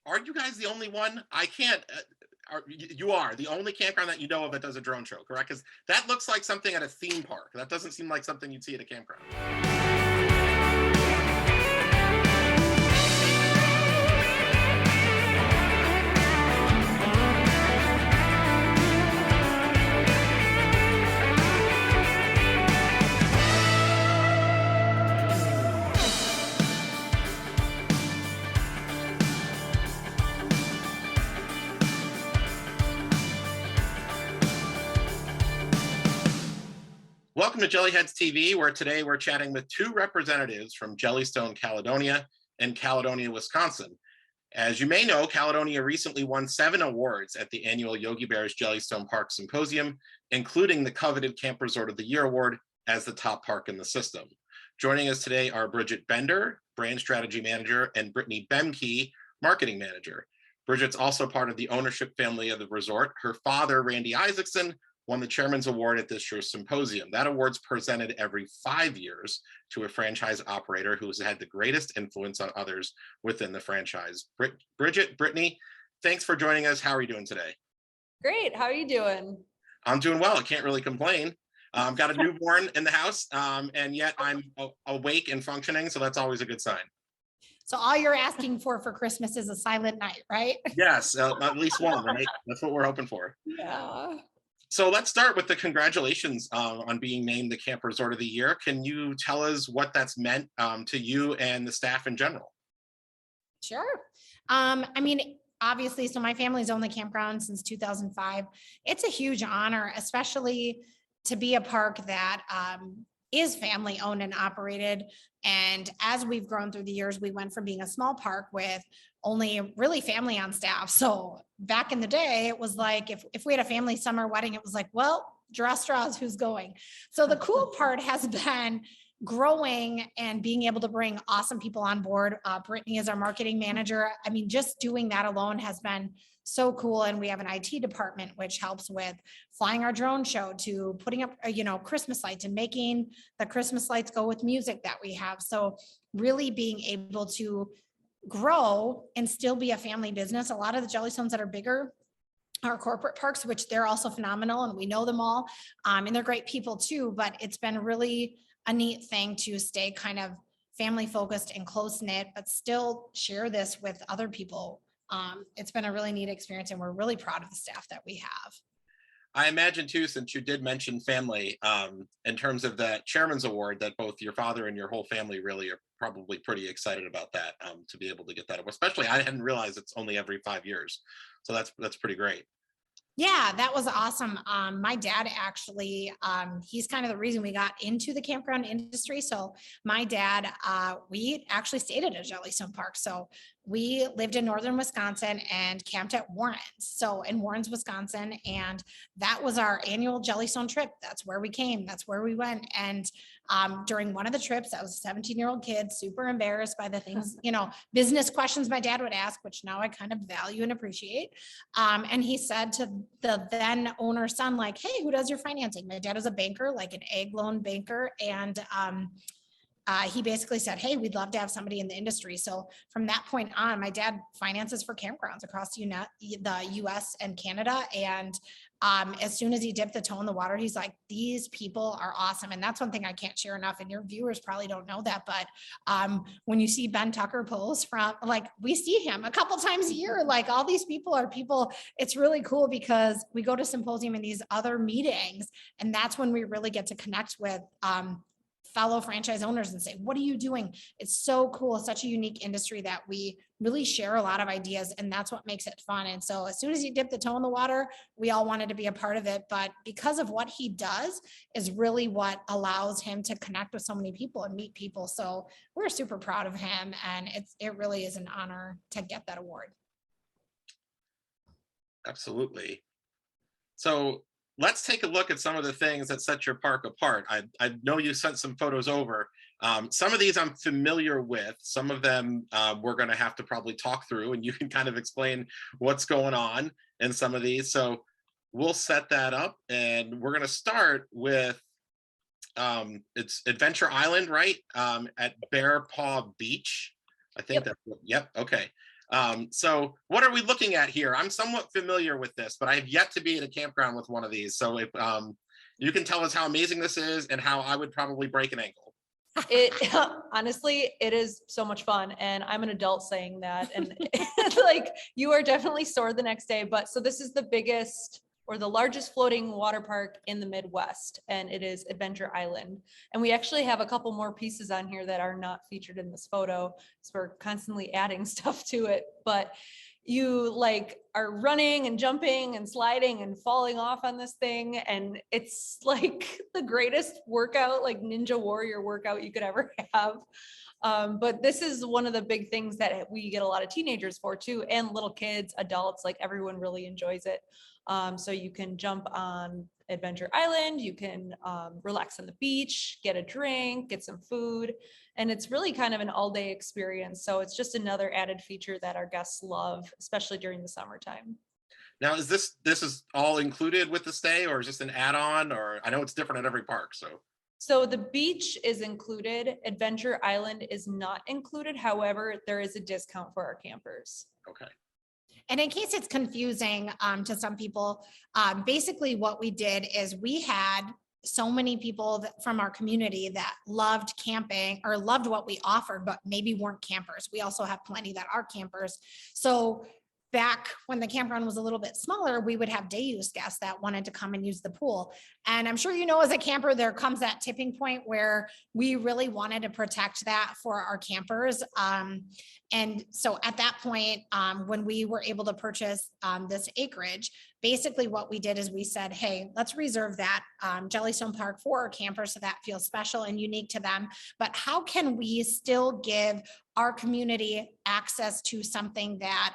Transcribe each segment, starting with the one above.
Are you guys the only one? I can't. You are the only campground that you know of that does a drone show, correct? Because that looks like something at a theme park. That doesn't seem like something you'd see at a campground. Welcome to Jellyheads TV, where today we're chatting with two representatives from Jellystone Caledonia and Caledonia, Wisconsin. As you may know, Caledonia recently won 7 awards at the annual Yogi Bear's Jellystone Park Symposium, including the coveted Camp Resort of the Year award as the top park in the system. Joining us today are Bridget Bender, Brand Strategy Manager, and Brittany Boehmke, Marketing Manager. Bridget's also part of the ownership family of the resort. Her father, Randy Isaacson, won the Chairman's Award at this year's symposium. That award's presented every 5 years to a franchise operator who has had the greatest influence on others within the franchise. Bridget, Brittany, thanks for joining us. How are you doing today? Great. How are you doing? I'm doing well. I can't really complain. I've got a newborn in the house, and yet I'm awake and functioning, so that's always a good sign. So all you're asking for Christmas is a silent night, right? Yes, at least one, right? That's what we're hoping for. Yeah. So let's start with the congratulations on being named the Camp Resort of the Year. Can you tell us what that's meant to you and the staff in general? Sure. I mean, obviously, so my family's owned the campground since 2005. It's a huge honor, especially to be a park that is family owned and operated. And as we've grown through the years, we went from being a small park with only really family on staff. So back in the day, it was like, if we had a family summer wedding, it was like, well, draw straws, who's going? So the cool part has been growing and being able to bring awesome people on board. Brittany is our marketing manager. I mean, just doing that alone has been so cool. And we have an IT department, which helps with flying our drone show to putting up, Christmas lights and making the Christmas lights go with music that we have. So really being able to grow and still be a family business. A lot of the Jellystones that are bigger are corporate parks, which they're also phenomenal and we know them all. And they're great people too, but it's been really a neat thing to stay kind of family focused and close knit, but still share this with other people. It's been a really neat experience and we're really proud of the staff that we have. I imagine too, since you did mention family, in terms of the Chairman's Award, that both your father and your whole family really are probably pretty excited about that, to be able to get that. Especially, I hadn't realized it's only every 5 years, so that's pretty great. Yeah, that was awesome. My dad actually, he's kind of the reason we got into the campground industry. So my dad, we actually stayed at a Jellystone Park. So we lived in northern Wisconsin and camped at Warren's. So in Warren's, Wisconsin, and that was our annual Jellystone trip. That's where we came. That's where we went. And during one of the trips, I was a 17-year-old kid, super embarrassed by the things, business questions my dad would ask, which now I kind of value and appreciate. And he said to the then owner's son, like, hey, who does your financing? My dad was a banker, like an egg loan banker. And he basically said, hey, we'd love to have somebody in the industry. So from that point on, my dad finances for campgrounds across the US and Canada. And as soon as he dipped the toe in the water, he's like, these people are awesome. And that's one thing I can't share enough. And your viewers probably don't know that. But when you see Ben Tucker post from, like, we see him a couple times a year, like all these people are people. It's really cool because we go to Symposium and these other meetings. And that's when we really get to connect with fellow franchise owners and say, what are you doing? It's so cool. It's such a unique industry that we really share a lot of ideas, and that's what makes it fun. And so as soon as you dip the toe in the water, we all wanted to be a part of it. But because of what he does is really what allows him to connect with so many people and meet people. So we're super proud of him, and it really is an honor to get that award. Absolutely. So let's take a look at some of the things that set your park apart. I know you sent some photos over. Some of these I'm familiar with. Some of them we're going to have to probably talk through, and you can kind of explain what's going on in some of these. So we'll set that up, and we're going to start with it's Adventure Island, right? At Bear Paw Beach. I think that's, yep, okay. So what are we looking at here? I'm somewhat familiar with this, but I have yet to be at a campground with one of these. So if you can tell us how amazing this is and how I would probably break an ankle. It honestly, it is so much fun, and I'm an adult saying that, and like you are definitely sore the next day. But so this is the biggest or the largest floating water park in the Midwest, and it is Adventure Island. And we actually have a couple more pieces on here that are not featured in this photo, so we're constantly adding stuff to it. But you like are running and jumping and sliding and falling off on this thing, and it's like the greatest workout, like Ninja Warrior workout you could ever have. But this is one of the big things that we get a lot of teenagers for too, and little kids, adults, like everyone really enjoys it. So you can jump on Adventure Island, you can relax on the beach, get a drink, get some food, and it's really kind of an all-day experience. So it's just another added feature that our guests love, especially during the summertime. Now, is this is all included with the stay, or is this an add-on? Or I know it's different at every park, so. So the beach is included. Adventure Island is not included. However, there is a discount for our campers. Okay. And in case it's confusing to some people, basically what we did is we had so many people from our community that loved camping or loved what we offered, but maybe weren't campers. We also have plenty that are campers. So back when the campground was a little bit smaller, we would have day use guests that wanted to come and use the pool. And I'm sure, you know, as a camper, there comes that tipping point where we really wanted to protect that for our campers. And so at that point, when we were able to purchase this acreage, basically what we did is we said, hey, let's reserve that Jellystone Park for our campers so that feels special and unique to them. But how can we still give our community access to something that,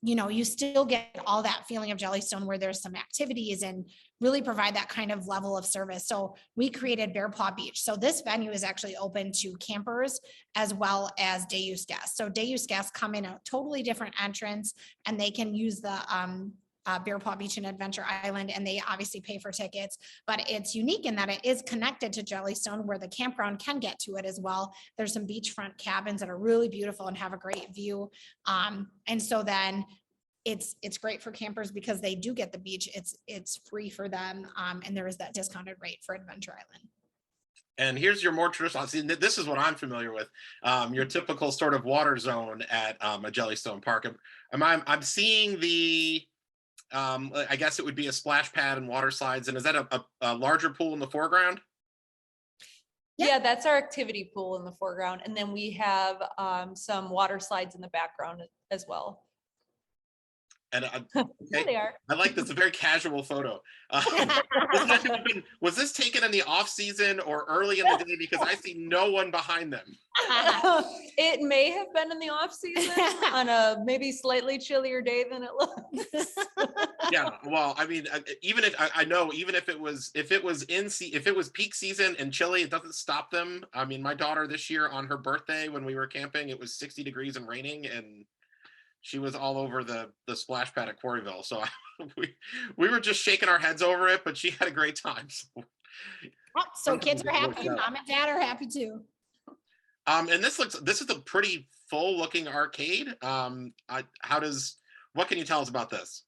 you know, you still get all that feeling of Jellystone where there's some activities and really provide that kind of level of service. So we created Bear Paw Beach. So this venue is actually open to campers as well as day use guests. So day use guests come in a totally different entrance and they can use the Bear Paw Beach and Adventure Island, and they obviously pay for tickets, but it's unique in that it is connected to Jellystone where the campground can get to it as well. There's some beachfront cabins that are really beautiful and have a great view. And so then it's great for campers because they do get the beach. It's free for them. And there is that discounted rate for Adventure Island. And here's your more traditional, see, this is what I'm familiar with. Your typical sort of water zone at a Jellystone Park. I'm seeing the, I guess it would be a splash pad and water slides. And is that a larger pool in the foreground? Yeah, that's our activity pool in the foreground. And then we have some water slides in the background as well. And There they are. I like this, a very casual photo. Was this taken in the off season or early in the day? Because I see no one behind them. It may have been in the off season on a maybe slightly chillier day than it looks. Yeah, well, I mean, even if I know, even if it was peak season and chilly, it doesn't stop them. I mean, my daughter this year on her birthday when we were camping, it was 60 degrees and raining, and she was all over the splash pad at Quarryville. So we were just shaking our heads over it, but she had a great time. So kids are happy, mom and dad are happy too. And this is a pretty full looking arcade. What can you tell us about this?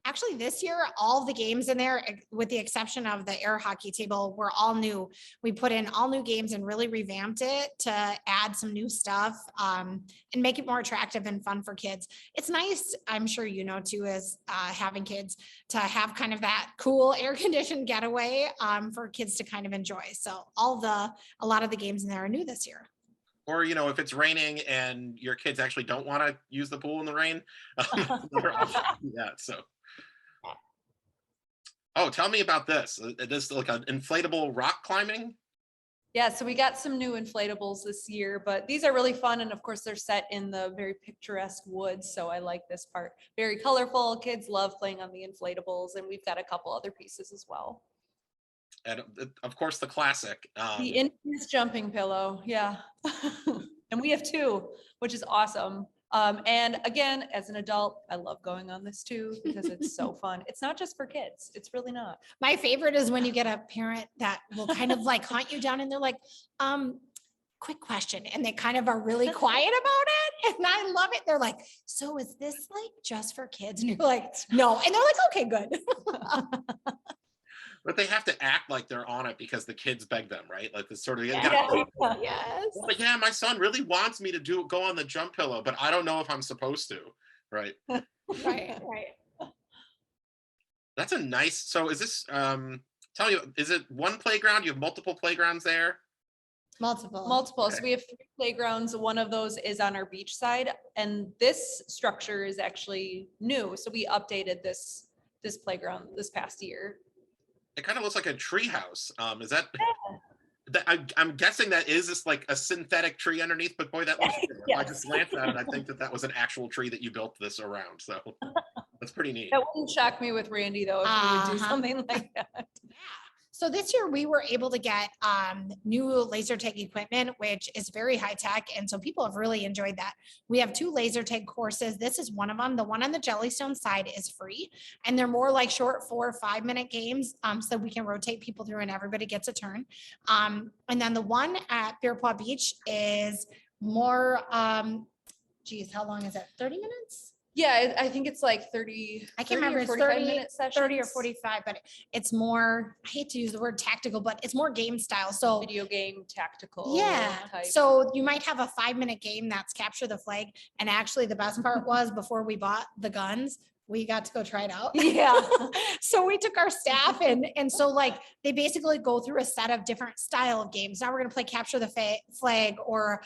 Actually, this year, all the games in there, with the exception of the air hockey table, were all new. We put in all new games and really revamped it to add some new stuff and make it more attractive and fun for kids. It's nice, I'm sure you know too, as having kids, to have kind of that cool air-conditioned getaway for kids to kind of enjoy. So a lot of the games in there are new this year. Or, you know, if it's raining and your kids actually don't want to use the pool in the rain, yeah, so. Oh, tell me about this. This like an inflatable rock climbing? Yeah, so we got some new inflatables this year, but these are really fun. And of course, they're set in the very picturesque woods. So I like this part. Very colorful. Kids love playing on the inflatables. And we've got a couple other pieces as well. And of course, the classic. The infamous jumping pillow. Yeah. And we have two, which is awesome. And again, as an adult, I love going on this too, because it's so fun. It's not just for kids. It's really not. My favorite is when you get a parent that will kind of like hunt you down and they're like, quick question. And they kind of are really quiet about it. And I love it. They're like, so is this like just for kids? And you're like, no. And they're like, okay, good. But they have to act like they're on it because the kids beg them, right? Like this sort of, Yes. like, yeah, my son really wants me to go on the jump pillow, but I don't know if I'm supposed to, right? Right. That's a nice, so is this, tell you, is it one playground? You have multiple playgrounds there? Multiple. So we have 3 playgrounds. One of those is on our beach side, and this structure is actually new. So we updated this playground this past year. It kind of looks like a tree house. Is that, I'm guessing that is this like a synthetic tree underneath, but boy, that looks, Yes. I just glanced at it, I think that was an actual tree that you built this around. So that's pretty neat. That wouldn't shock me with Randy though, if we would do something like that. Yeah. So this year we were able to get new laser tag equipment, which is very high tech. And so people have really enjoyed that. We have 2 laser tag courses. This is one of them. The one on the Jellystone side is free. And they're more like short 4 or 5 minute games. So we can rotate people through and everybody gets a turn. And then the one at Bearpaw Beach is more, geez, how long is it? 30 minutes? Yeah, I think it's like 30. I can't remember, it's 30 or 45, but it's more, I hate to use the word tactical, but it's more game style. So Video game tactical. yeah, type. so you might have a 5-minute game that's capture the flag. And actually the best part was before we bought the guns, we got to go try it out. Yeah. So we took our staff and so like they basically go through a set of different style of games. Now we're going to play capture the flag or,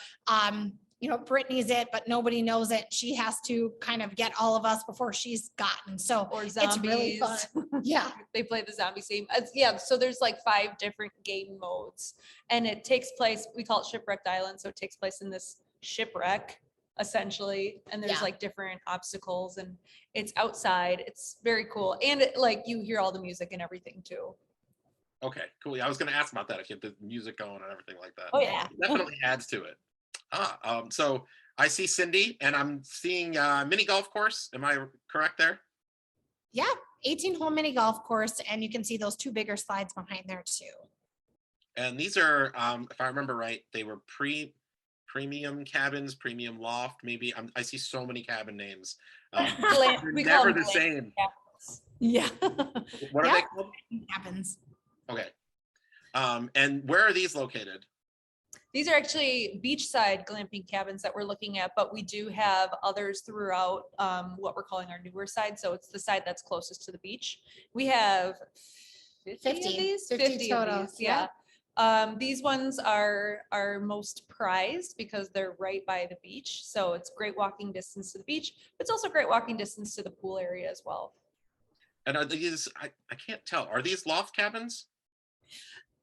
you know, Brittany's it, but nobody knows it. She has to kind of get all of us before she's gotten. So Or it's zombies. really fun. Yeah. They play the zombie game. Yeah, so there's like 5 different game modes, and it takes place, we call it Shipwrecked Island, so it takes place in this shipwreck essentially, and there's Yeah. like different obstacles, and it's outside. It's very cool, and like you hear all the music and everything too. Okay, cool. Yeah, I was going to ask about that. If you have the music going and everything like that. Oh yeah. It definitely adds to it. So I see Cindy and I'm seeing mini golf course. Am I correct there? Yeah. 18-hole mini golf course. And you can see those 2 bigger slides behind there too. And these are, if I remember right, they were premium cabins, premium loft, maybe. I see so many cabin names. They're We call never them the same. cabins. Yeah. What are Yeah. they called? Happens. Okay. And where are these located? These are actually beachside glamping cabins that we're looking at, but we do have others throughout what we're calling our newer side. So it's the side that's closest to the beach. We have 50 of these? 50 of total, these, yeah. These ones are most prized because they're right by the beach. So it's great walking distance to the beach, but it's also great walking distance to the pool area as well. And are these, I can't tell, are these loft cabins?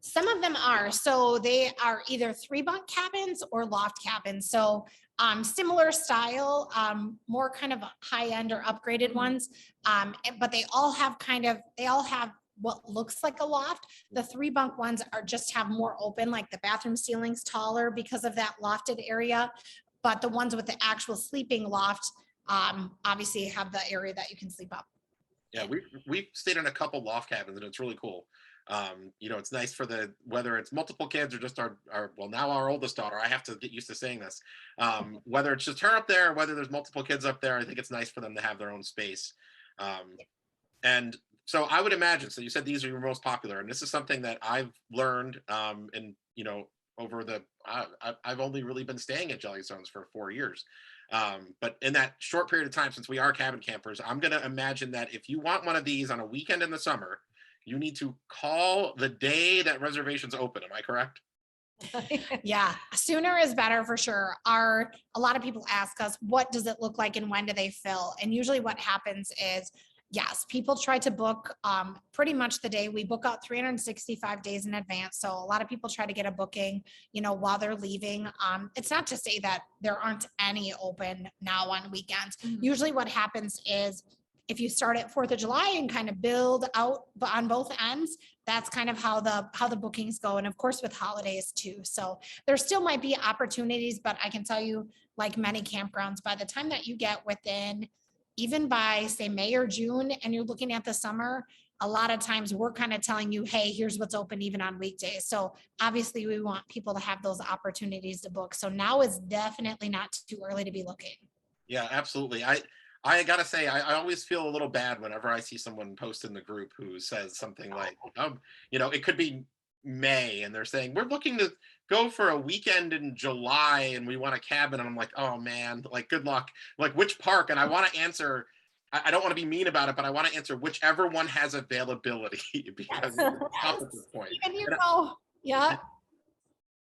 Some of them are. So they are either 3-bunk cabins or loft cabins. So similar style, more kind of high end or upgraded ones. But they all have what looks like a loft. The 3-bunk ones just have more open, like the bathroom ceiling's taller because of that lofted area. But the ones with the actual sleeping loft obviously have the area that you can sleep up. Yeah, we've stayed in a couple loft cabins and it's really cool. You know, it's nice for whether it's multiple kids or just our well, now our oldest daughter, I have to get used to saying this. Whether it's just her up there, or whether there's multiple kids up there, I think it's nice for them to have their own space. And so I would imagine, so you said these are your most popular, and this is something that I've learned, and you know, over I've only really been staying at Jellystones for 4 years. But in that short period of time, since we are cabin campers, I'm going to imagine that if you want one of these on a weekend in the summer, you need to call the day that reservations open. Am I correct? Yeah, sooner is better for sure. A lot of people ask us, what does it look like and when do they fill? And usually what happens is, yes, people try to book pretty much the day. We book out 365 days in advance. So a lot of people try to get a booking, you know, while they're leaving. It's not to say that there aren't any open now on weekends. Mhm. Usually what happens is if you start at 4th of July and kind of build out on both ends, that's kind of how the bookings go. And of course with holidays too. So there still might be opportunities, but I can tell you, like many campgrounds, by the time that you get within, even by say May or June, and you're looking at the summer, a lot of times we're kind of telling you, hey, here's what's open even on weekdays. So obviously we want people to have those opportunities to book. So now is definitely not too early to be looking. Yeah, absolutely. I gotta say, I always feel a little bad whenever I see someone post in the group who says something like, it could be May and they're saying, we're looking to go for a weekend in July and we want a cabin. And I'm like, oh man, like, good luck. Like, which park? And I want to answer, I don't want to be mean about it, but I want to answer whichever one has availability because it's tough at this point. Even And yeah.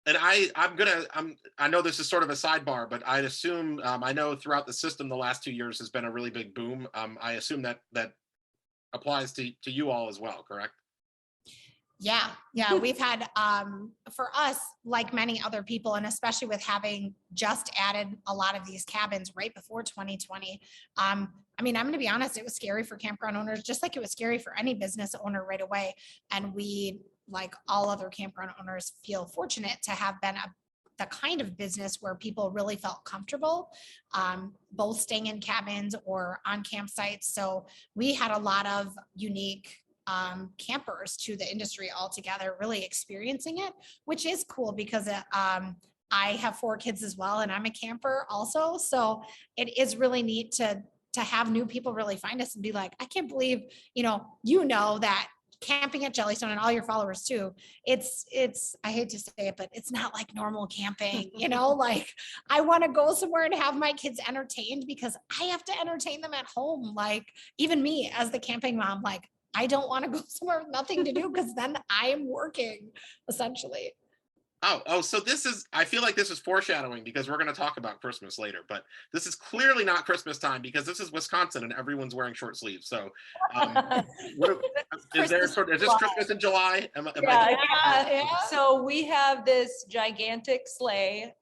and I know this is sort of a sidebar, but I'd assume, I know throughout the system the last 2 years has been a really big boom. I assume that applies to you all as well, correct? Yeah, we've had, for us, like many other people, and especially with having just added a lot of these cabins right before 2020. I mean, I'm going to be honest, it was scary for campground owners, just like it was scary for any business owner right away. And we, like all other campground owners, feel fortunate to have been the kind of business where people really felt comfortable, both staying in cabins or on campsites. So we had a lot of unique campers to the industry altogether, really experiencing it, which is cool because I have 4 kids as well, and I'm a camper also. So it is really neat to have new people really find us and be like, I can't believe, that camping at Jellystone, and all your followers too, it's I hate to say it, but it's not like normal camping, like I want to go somewhere and have my kids entertained because I have to entertain them at home. Like even me as the camping mom, like I don't want to go somewhere with nothing to do because then I am working essentially. So I feel like this is foreshadowing because we're going to talk about Christmas later, but this is clearly not Christmas time because this is Wisconsin and everyone's wearing short sleeves. So, is this Christmas in July? Yeah. So we have this gigantic sleigh,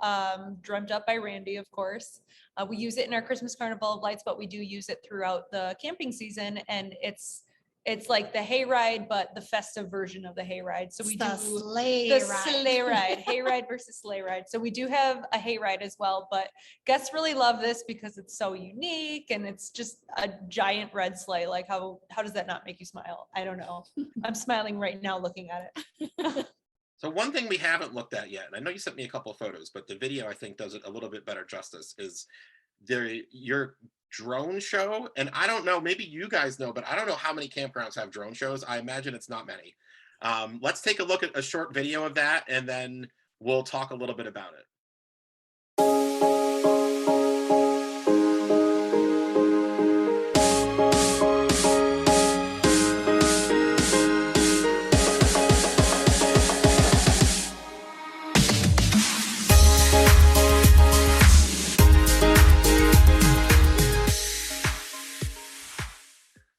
drummed up by Randy, of course. We use it in our Christmas Carnival of Lights, but we do use it throughout the camping season, and it's like the hayride, but the festive version of the hayride. So we do the sleigh ride, hayride versus sleigh ride. So we do have a hayride as well, but guests really love this because it's so unique and it's just a giant red sleigh. Like how does that not make you smile? I don't know. I'm smiling right now looking at it. So one thing we haven't looked at yet, and I know you sent me a couple of photos, but the video I think does it a little bit better justice, is your drone show. And I don't know, maybe you guys know, but I don't know how many campgrounds have drone shows. I imagine it's not many. Let's take a look at a short video of that and then we'll talk a little bit about it.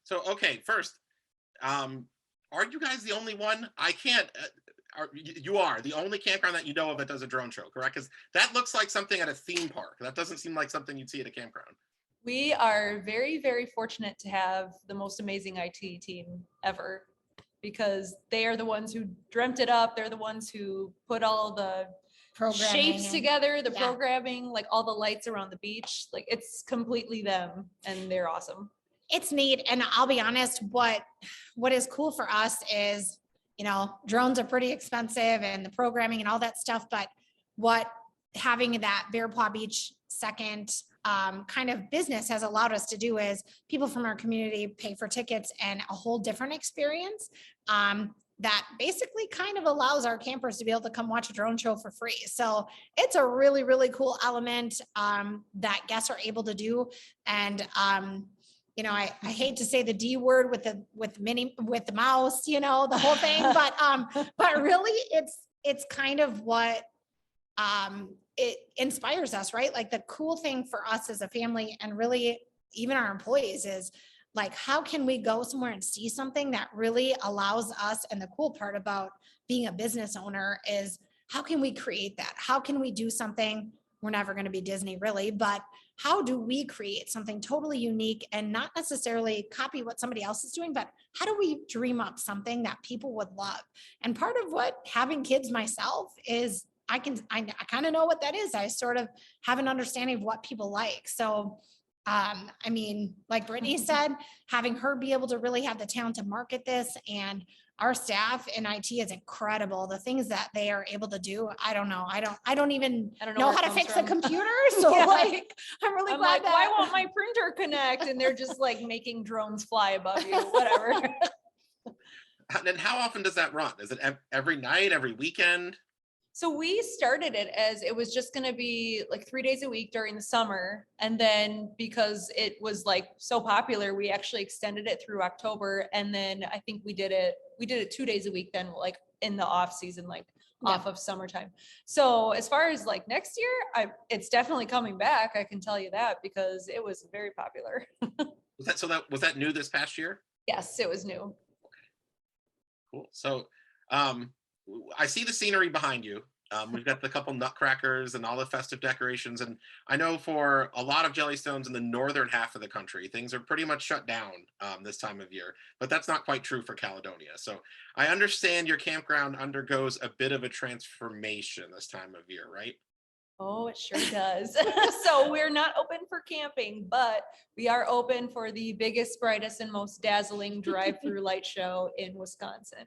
So, okay, first, are you guys the only one? I can't, you are the only campground that you know of that does a drone show, correct? Because that looks like something at a theme park. That doesn't seem like something you'd see at a campground. We are very, very fortunate to have the most amazing IT team ever because they are the ones who dreamt it up. They're the ones who put all the shapes together, the programming, like all the lights around the beach. Like it's completely them and they're awesome. It's neat. And I'll be honest, what is cool for us is, drones are pretty expensive and the programming and all that stuff. But what having that Bear Paw Beach second kind of business has allowed us to do is people from our community pay for tickets and a whole different experience that basically kind of allows our campers to be able to come watch a drone show for free. So it's a really, really cool element that guests are able to do. And I hate to say the D word with the mouse, the whole thing, but really it's kind of what it inspires us, right? Like the cool thing for us as a family and really even our employees is like, how can we go somewhere and see something that really allows us? And the cool part about being a business owner is how can we create that? How can we do something? We're never going to be Disney really, but how do we create something totally unique and not necessarily copy what somebody else is doing, but how do we dream up something that people would love? And part of what having kids myself is I kind of know what that is. I sort of have an understanding of what people like. So I mean, like Brittany said, having her be able to really have the talent to market this, and our staff in IT is incredible. The things that they are able to do, I don't know. I don't even know where it how to comes fix from. a computer. So Yeah. like, I'm really I'm glad like, that. why won't my printer connect? And they're just like making drones fly above you, whatever. And how often does that run? Is it every night, every weekend? So we started it as it was just going to be like 3 days a week during the summer. And then because it was like so popular, we actually extended it through October. And then I think we did it 2 days a week then, like in the off season, like off of summertime. So as far as like next year, it's definitely coming back. I can tell you that because it was very popular. Was that new this past year? Yes, it was new. Cool. So I see the scenery behind you. We've got the couple nutcrackers and all the festive decorations. And I know for a lot of Jellystones in the northern half of the country, things are pretty much shut down this time of year, but that's not quite true for Caledonia. So I understand your campground undergoes a bit of a transformation this time of year, right? Oh, it sure does. So we're not open for camping, but we are open for the biggest, brightest, and most dazzling drive-through light show in Wisconsin.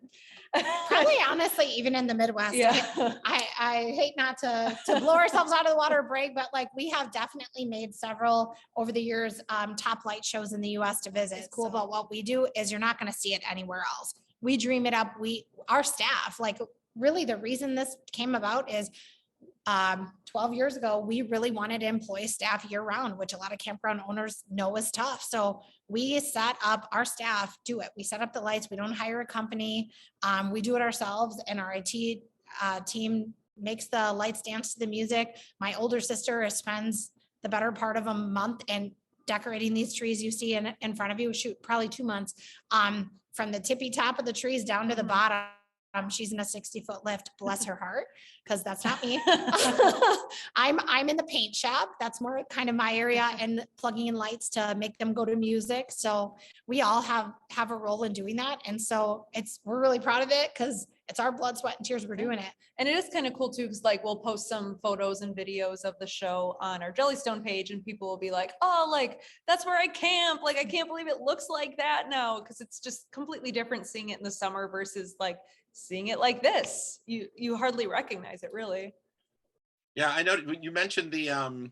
Probably honestly, even in the Midwest. Yeah. I hate not to blow ourselves out of the water break, but like we have definitely made several over the years, top light shows in the US to visit. It's cool about what we do is you're not going to see it anywhere else. We dream it up. Our staff, like really the reason this came about is 12 years ago, we really wanted to employ staff year round, which a lot of campground owners know is tough. So we set up our staff, do it. We set up the lights. We don't hire a company. We do it ourselves, and our IT team makes the lights dance to the music. My older sister spends the better part of a month and decorating these trees you see in front of you, shoot, probably 2 months, from the tippy top of the trees down to the bottom. She's in a 60-foot lift, bless her heart, because that's not me. I'm in the paint shop. That's more kind of my area, and plugging in lights to make them go to music. So we all have a role in doing that. And so we're really proud of it because it's our blood, sweat, and tears. We're doing it. And it is kind of cool too, because like we'll post some photos and videos of the show on our Jellystone page, and people will be like, oh, like that's where I camp. Like, I can't believe it looks like that now, because it's just completely different seeing it in the summer versus like seeing it like this. You hardly recognize it, really. Yeah, I know you mentioned the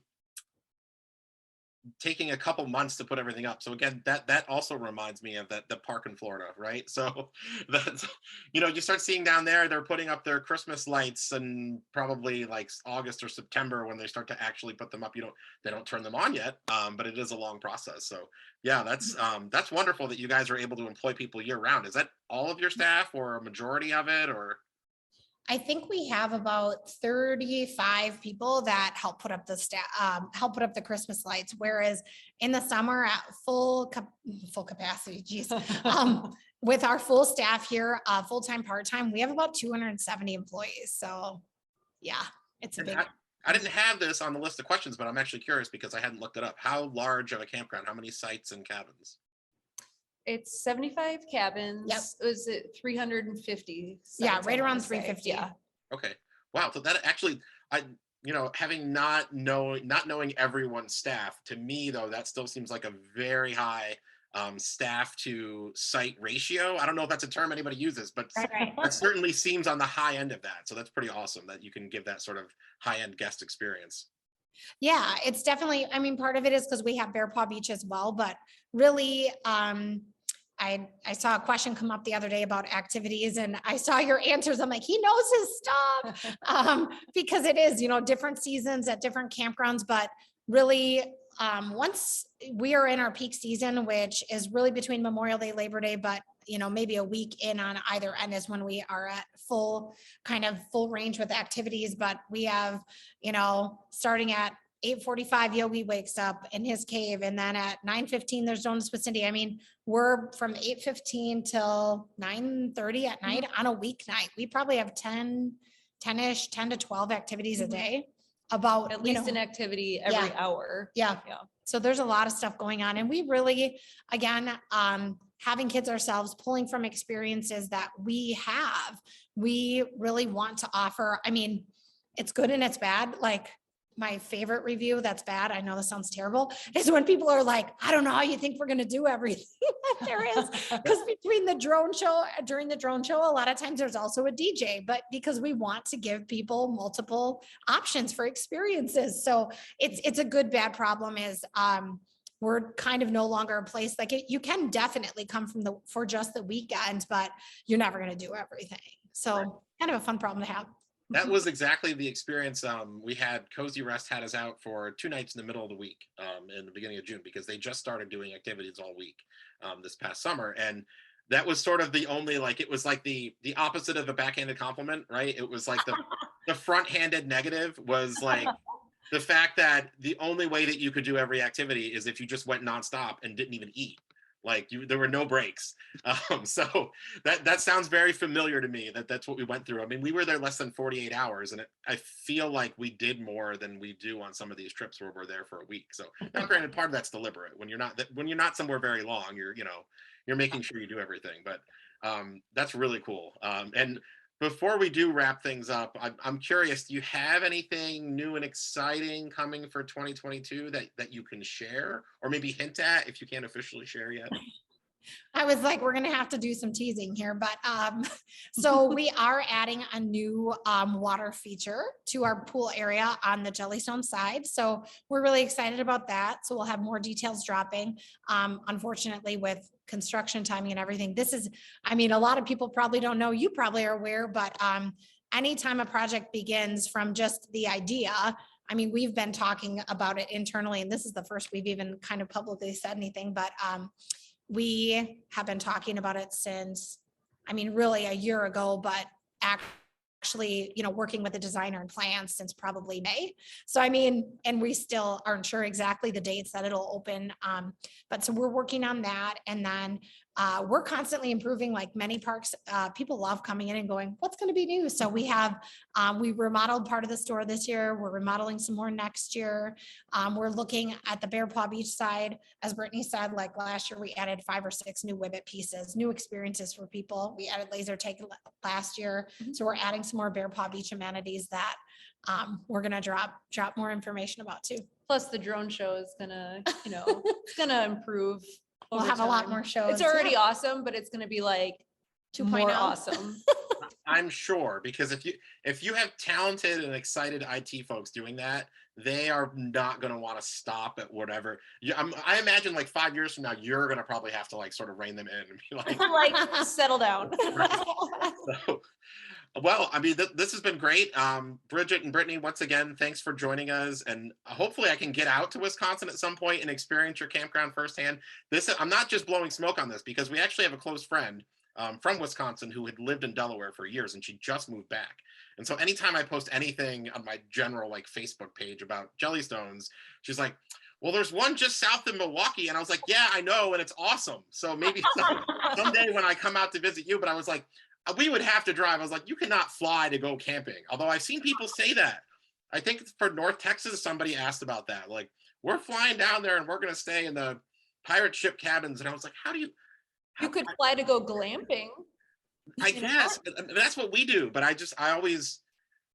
taking a couple months to put everything up. So again, that also reminds me of the park in Florida, right? So that's, you start seeing down there, they're putting up their Christmas lights, and probably like August or September when they start to actually put them up. They don't turn them on yet, but it is a long process. So yeah, that's wonderful that you guys are able to employ people year round. Is that all of your staff or a majority of it, or? I think we have about 35 people that help put up help put up the Christmas lights. Whereas in the summer at full capacity, geez, with our full staff here, full-time, part-time, we have about 270 employees. So yeah, it's a big. I didn't have this on the list of questions, but I'm actually curious because I hadn't looked it up. How large of a campground? How many sites and cabins? It's 75 cabins. Yep. Was it 350? Yeah, right around 350. Yeah. Okay. Wow. So that actually, having not knowing everyone's staff, to me though, that still seems like a very high staff to site ratio. I don't know if that's a term anybody uses, but Right. that certainly seems on the high end of that. So that's pretty awesome that you can give that sort of high end guest experience. Yeah, it's definitely, I mean, part of it is because we have Bear Paw Beach as well, but really, I saw a question come up the other day about activities, and I saw your answers. I'm like, he knows his stuff, because it is, different seasons at different campgrounds, but really, once we are in our peak season, which is really between Memorial Day, Labor Day, but maybe a week in on either end is when we are at full range with activities. But we have, starting at 8:45, Yogi wakes up in his cave, and then at 9:15 there's Donuts with Cindy. I mean, we're from 8:15 till 9:30 at night on a weeknight. We probably have 10 to 12 activities a day. About at least an activity every hour. Yeah. So there's a lot of stuff going on, and we really, again, having kids ourselves, pulling from experiences that we really want to offer. I mean, it's good and it's bad. Like, my favorite review that's bad, I know this sounds terrible, is when people are like, I don't know how you think we're gonna do everything that there is. Because between the drone show, during the drone show, a lot of times there's also a DJ, but because we want to give people multiple options for experiences. So it's a good, bad problem is we're kind of no longer a place like it. You can definitely come for just the weekend, but you're never gonna do everything. So kind of a fun problem to have. That was exactly the experience. We had Cozy Rest had us out for 2 nights in the middle of the week in the beginning of June, because they just started doing activities all week this past summer. And that was sort of the only, like, it was like the opposite of a backhanded compliment, right? It was like the front-handed negative was like the fact that the only way that you could do every activity is if you just went nonstop and didn't even eat. Like there were no breaks. So that sounds very familiar to me, that's what we went through. I mean, we were there less than 48 hours, and I feel like we did more than we do on some of these trips where we're there for a week. So now granted, part of that's deliberate. When you're not somewhere very long, you're making sure you do everything, but that's really cool. And before we do wrap things up, I'm curious, do you have anything new and exciting coming for 2022 that you can share, or maybe hint at if you can't officially share yet? I was like, we're going to have to do some teasing here, but so we are adding a new water feature to our pool area on the Jellystone side. So we're really excited about that. So we'll have more details dropping. Unfortunately, with construction timing and everything, I mean, a lot of people probably don't know, you probably are aware, but anytime a project begins from just the idea, I mean, we've been talking about it internally, and this is the first we've even kind of publicly said anything, but we have been talking about it since, I mean, really a year ago, but actually, working with the designer and plans since probably May. So, I mean, and we still aren't sure exactly the dates that it'll open. But so we're working on that. And then we're constantly improving, like many parks. People love coming in and going, what's going to be new? So we remodeled part of the store this year. We're remodeling some more next year. We're looking at the Bear Paw Beach side. As Brittany said, like last year, we added 5 or 6 new Wibbit pieces, new experiences for people. We added laser tag last year. So we're adding some more Bear Paw Beach amenities that we're going to drop more information about too. Plus the drone show is gonna, it's gonna improve. We'll have a lot more shows. It's already awesome, but it's gonna be like 2.0. more awesome. I'm sure, because if you have talented and excited IT folks doing that, they are not going to want to stop at whatever. I imagine like 5 years from now, you're going to probably have to like sort of rein them in and be like, like settle down. So, well, I mean, this has been great. Bridget and Brittany, once again, thanks for joining us. And hopefully I can get out to Wisconsin at some point and experience your campground firsthand. I'm not just blowing smoke on this, because we actually have a close friend from Wisconsin who had lived in Delaware for years, and she just moved back. And so anytime I post anything on my general like Facebook page about Jellystones, she's like, well, there's one just south of Milwaukee. And I was like, yeah, I know. And it's awesome. So maybe someday when I come out to visit you, but I was like, we would have to drive. I was like, you cannot fly to go camping. Although I've seen people say that. I think for North Texas, somebody asked about that. Like, we're flying down there and we're going to stay in the pirate ship cabins. And I was like, You could fly to go glamping. I guess that's what we do. But I always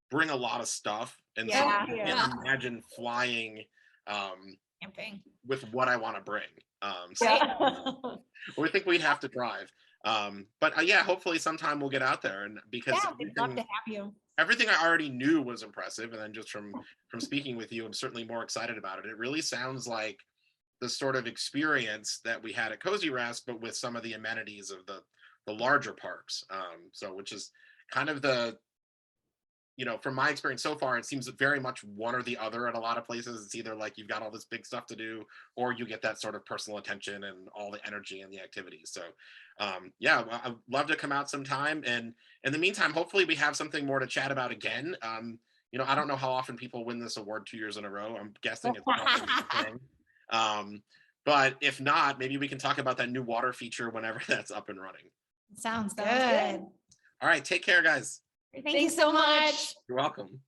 bring a lot of stuff. And so I can't imagine flying Camping with what I want to bring. So we think we'd have to drive. But yeah, hopefully sometime we'll get out there, and because we'd love to have you. Everything I already knew was impressive, and then just from speaking with you, I'm certainly more excited about it. It really sounds like the sort of experience that we had at Cozy Rest, but with some of the amenities of the larger parks. So which is kind of from my experience so far, it seems very much one or the other at a lot of places. It's either like you've got all this big stuff to do, or you get that sort of personal attention and all the energy and the activities. So yeah, I'd love to come out sometime. And in the meantime, hopefully we have something more to chat about again. I don't know how often people win this award 2 years in a row. I'm guessing it's probably a thing. But if not, maybe we can talk about that new water feature whenever that's up and running. Sounds good. All right, take care, guys. Thank you so much. You're welcome.